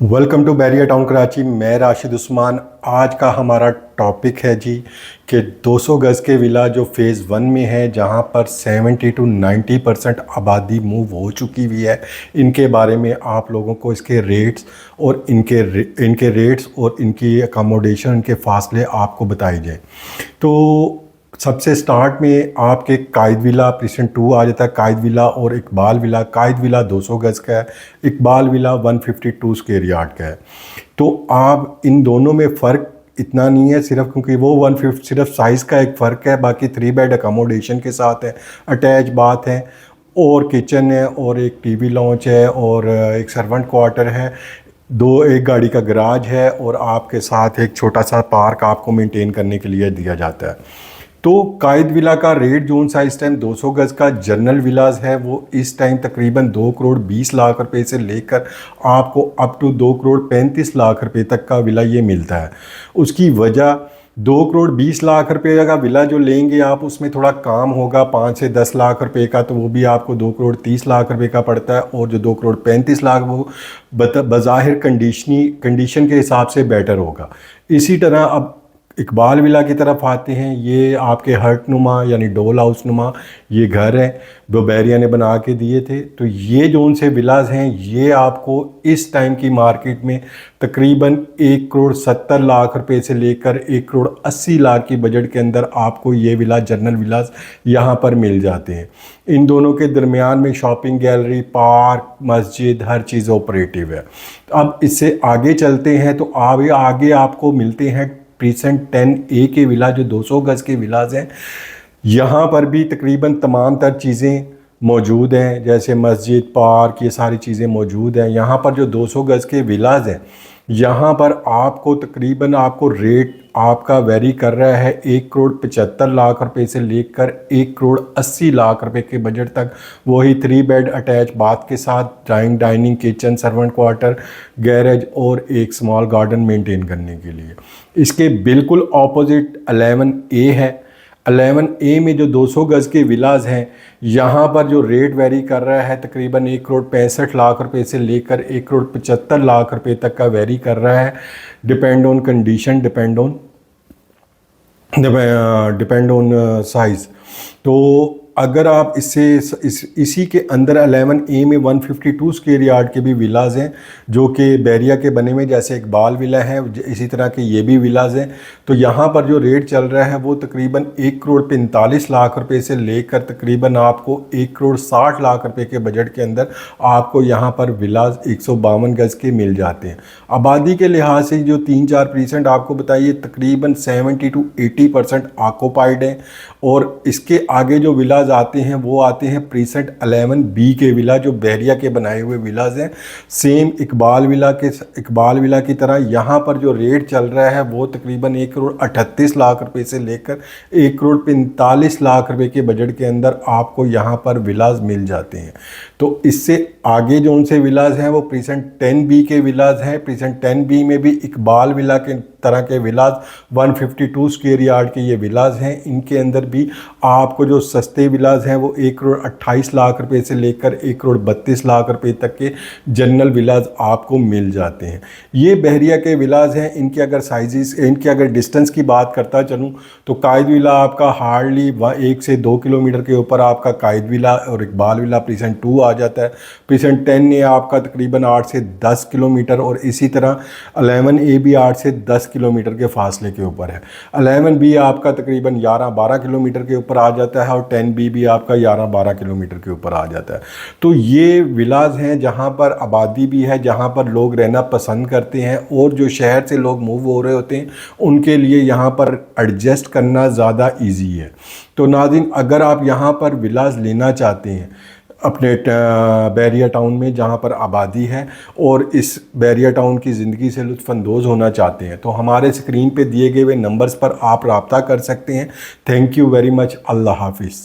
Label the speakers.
Speaker 1: Welcome to Bahria town Karachi. मैं राशिद उस्मान। आज का हमारा टॉपिक है जी कि 200 गज़ के विला जो फ़ेज़ 1 में है, जहां पर 70 to 90% आबादी मूव हो चुकी हुई है, इनके बारे में आप लोगों को इसके रेट्स और इनके रेट्स और इनकी अकोमोडेशन, इनके फासले आपको बताए जाए। तो सबसे स्टार्ट में आपके कायद विला प्रीसेंट 2 आ जाता है, कायद विला और इकबाल विला। कायद विला 200 गज़ का है, इकबाल विला 152 स्क्वायर यार्ड का है। तो आप इन दोनों में फ़र्क इतना नहीं है, सिर्फ क्योंकि वो 150 सिर्फ साइज़ का एक फ़र्क है, बाकी 3 बेड अकोमोडेशन के साथ है, अटैच बाथ है और किचन है और एक टीवी लॉन्च है और एक सर्वेंट क्वार्टर है, एक गाड़ी का गराज है और आपके साथ एक छोटा सा पार्क आपको मेंटेन करने के लिए दिया जाता है। तो कायद विला का रेट जो सा इस टाइम 200 गज़ का जनरल विलाज है, वो इस टाइम तकरीबन 2 करोड़ 20 लाख रुपए से लेकर आपको अप टू 2 करोड़ 35 लाख रुपए तक का विला ये मिलता है। उसकी वजह 2 करोड़ 20 लाख रुपए का विला जो लेंगे आप, उसमें थोड़ा काम होगा 5 से 10 लाख रुपए का, तो वो भी आपको 2 करोड़ 30 लाख रुपए का पड़ता है। और जो 2 करोड़ 35 लाख वो बज़ाहिर कंडीशन के हिसाब से बेटर होगा। इसी तरह अब इकबाल विला की तरफ आते हैं। ये आपके हर्ट नुमा यानी डोल हाउस नुमा ये घर है, वो बैरिया ने बना के दिए थे। तो ये जो उनसे विलाज हैं, ये आपको इस टाइम की मार्केट में तकरीबन 1 करोड़ 70 लाख रुपए से लेकर 1 करोड़ 80 लाख की बजट के अंदर आपको ये विला जनरल विलाज यहाँ पर मिल जाते हैं। इन दोनों के दरमियान में शॉपिंग गैलरी, पार्क, मस्जिद, हर चीज़ ऑपरेटिव है। अब इससे आगे चलते हैं तो आगे आपको मिलते हैं प्रीसेंट 10A के विला जो 200 गज़ के विलाज हैं। यहाँ पर भी तकरीबन तमाम तर चीज़ें मौजूद हैं, जैसे मस्जिद, पार्क, ये सारी चीज़ें मौजूद हैं। यहाँ पर जो 200 गज़ के विलाज हैं, यहाँ पर आपको तकरीबन आपको रेट आपका वेरी कर रहा है 1 करोड़ 75 लाख रुपए से लेकर 1 करोड़ 80 लाख रुपए के बजट तक। वही 3 बेड अटैच बाथ के साथ dining, kitchen, servant quarter, garage और एक स्मॉल गार्डन मेंटेन करने के लिए। इसके बिल्कुल ऑपोजिट 11A है। 11A में जो 200 गज़ के विलाज हैं, यहाँ पर जो रेट वेरी कर रहा है तकरीबन 1 करोड़ 65 लाख रुपए से लेकर 1 करोड़ 75 लाख रुपए तक का वेरी कर रहा है। Depend on condition, depend on size. तो अगर आप इसी के अंदर 11A में 152 स्क्वायर यार्ड के भी विलाज हैं, जो कि बैरिया के बने हुए, जैसे इकबाल विला है, इसी तरह के ये भी विलाज हैं। तो यहाँ पर जो रेट चल रहा है वो तकरीबन 1 करोड़ 45 लाख रुपए से लेकर तकरीबन आपको 1 करोड़ 60 लाख रुपए के बजट के अंदर आपको यहाँ पर विलाज 152 गज़ के मिल जाते हैं। आबादी के लिहाज से जो 3-4% आपको बताइए, तकरीबन 70 to 80% ऑक्यूपाइड हैं। और इसके आगे जो विलाज आते हैं वो आते हैं प्रीसेंट 11B के विला, जो बैरिया के बनाए हुए विलाज हैं। सेम इकबाल विला की तरह यहाँ पर जो रेट चल रहा है वो तकरीबन 1 करोड़ 38 लाख रुपए से लेकर 1 करोड़ 45 लाख रुपए के बजट के अंदर आपको यहाँ पर विलाज मिल जाते हैं। तो इससे आगे जो उनसे विलाज हैं वो प्रीसेंट 10B के विलाज हैं। प्रीसेंट 10B में भी इकबाल विला के तरह के विलाज 152 स्क्वायर यार्ड के ये विलाज हैं। इनके अंदर भी आपको जो सस्ते विलाज हैं वो 1 करोड़ 28 लाख रुपए से लेकर 1 करोड़ 32 लाख रुपए तक के जनरल विलाज आपको मिल जाते हैं। ये बहरिया के विलाज हैं। इनके अगर डिस्टेंस की बात करता चलूँ तो कायद विला आपका हार्डली 1 से 2 किलोमीटर के ऊपर आपका कायद विला और इकबाल विला प्रीसेंट 2 आ जाता है। प्रीसेंट 10 ये आपका तकरीबन 8 से 10 किलोमीटर और इसी तरह 11A भी 8 से 10 किलोमीटर के फासले के ऊपर है। 11B आपका तकरीबन 11-12 किलोमीटर के ऊपर आ जाता है और 10B भी आपका 11-12 किलोमीटर के ऊपर आ जाता है। तो ये विलाज हैं जहाँ पर आबादी भी है, जहाँ पर लोग रहना पसंद करते हैं और जो शहर से लोग मूव हो रहे होते हैं उनके लिए यहाँ पर एडजस्ट करना ज़्यादा ईजी है। तो नाज़रीन, अगर आप यहाँ पर विलाज लेना चाहते हैं अपने बैरिया टाउन में जहाँ पर आबादी है और इस बैरिया टाउन की ज़िंदगी से लुत्फ़अंदोज़ होना चाहते हैं, तो हमारे स्क्रीन पे दिए गए हुए नंबर्स पर आप रब्ता कर सकते हैं। Thank you very much. Allah हाफिज़।